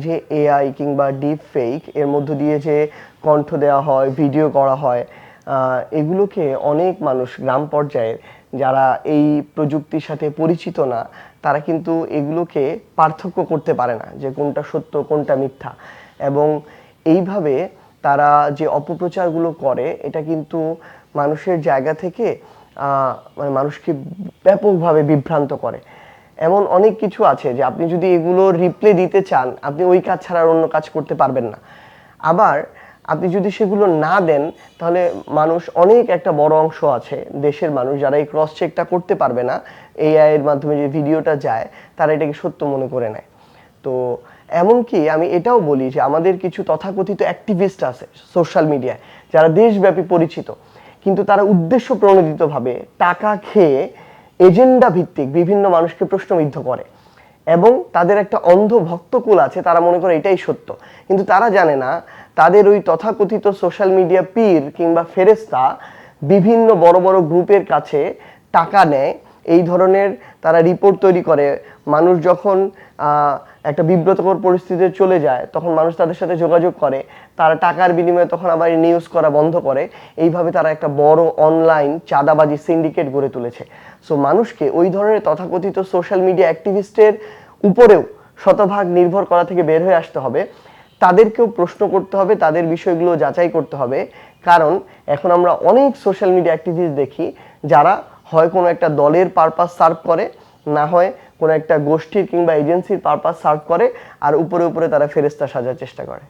যে এআই কিংবা deep fake এর মধ্য দিয়ে যে কণ্ঠ দেওয়া হয়, ভিডিও করা হয়, এগুলোকে অনেক মানুষ গ্রাম পর্যায়ে যারা এই প্রযুক্তির সাথে পরিচিত না, তারা কিন্তু এগুলোকে পার্থক্য করতে পারে না যে কোনটা সত্য কোনটা মিথ্যা। এবং এইভাবে তারা যে অপপ্রচারগুলো করে এটা কিন্তু মানুষের জায়গা থেকে মানে মানুষকে ব্যাপকভাবে বিভ্রান্ত করে। এমন অনেক কিছু আছে যে আপনি যদি এগুলো রিপ্লে দিতে চান, আপনি ওই কাজ ছাড়া আর অন্য কাজ করতে পারবেন না। আবার আপনি যদি সেগুলো না দেন, তাহলে মানুষ অনেক একটা বড় অংশ আছে দেশের মানুষ যারা এই ক্রস চেকটা করতে পারবে না, এআই এর মাধ্যমে যে ভিডিওটা যায় তারা এটাকে সত্য মনে করে নেয়। তো এমনকি আমি এটাও বলি যে আমাদের কিছু তথাকথিত অ্যাক্টিভিস্ট আছে সোশ্যাল মিডিয়ায় যারা দেশব্যাপী পরিচিত, কিন্তু তারা উদ্দেশ্য প্রণোদিতভাবে টাকা খেয়ে এজেন্ডা ভিত্তিক বিভিন্ন মানুষকে প্রশ্নবিদ্ধ করে এবং তাদের একটা অন্ধ ভক্তকুল আছে, তারা মনে করে এটাই সত্য। কিন্তু তারা জানে না তাদের ওই তথাকথিত সোশ্যাল মিডিয়া পীর কিংবা ফেরেস্তা বিভিন্ন বড় বড় গ্রুপের কাছে টাকা নেয়, এই ধরনের তারা রিপোর্ট তৈরি করে। মানুষ যখন একটা বিব্রতকর পরিস্থিতিতে চলে যায় তখন মানুষ তাদের সাথে যোগাযোগ করে, তারা টাকার বিনিময়ে তখন আবার নিউজ করা বন্ধ করে। এইভাবে তারা একটা বড় অনলাইন চাঁদাবাজি সিন্ডিকেট গড়ে তুলেছে। সো মানুষকে ওই ধরনের তথাকথিত সোশ্যাল মিডিয়া অ্যাক্টিভিস্টের উপরেও শতভাগ নির্ভর করা থেকে বের হয়ে আসতে হবে। তাদেরকেও প্রশ্ন করতে হবে, তাদের বিষয়গুলো যাচাই করতে হবে। কারণ এখন আমরা অনেক সোশ্যাল মিডিয়া অ্যাক্টিভিস্ট দেখি যারা হয় কোনো একটা দলের পারপাস সার্ভ করে, না হয় কোনো একটা গোষ্ঠীর কিংবা এজেন্সির পারপাস সার্ভ করে, আর উপরে উপরে তারা ফেরেস্তা সাজার চেষ্টা করে।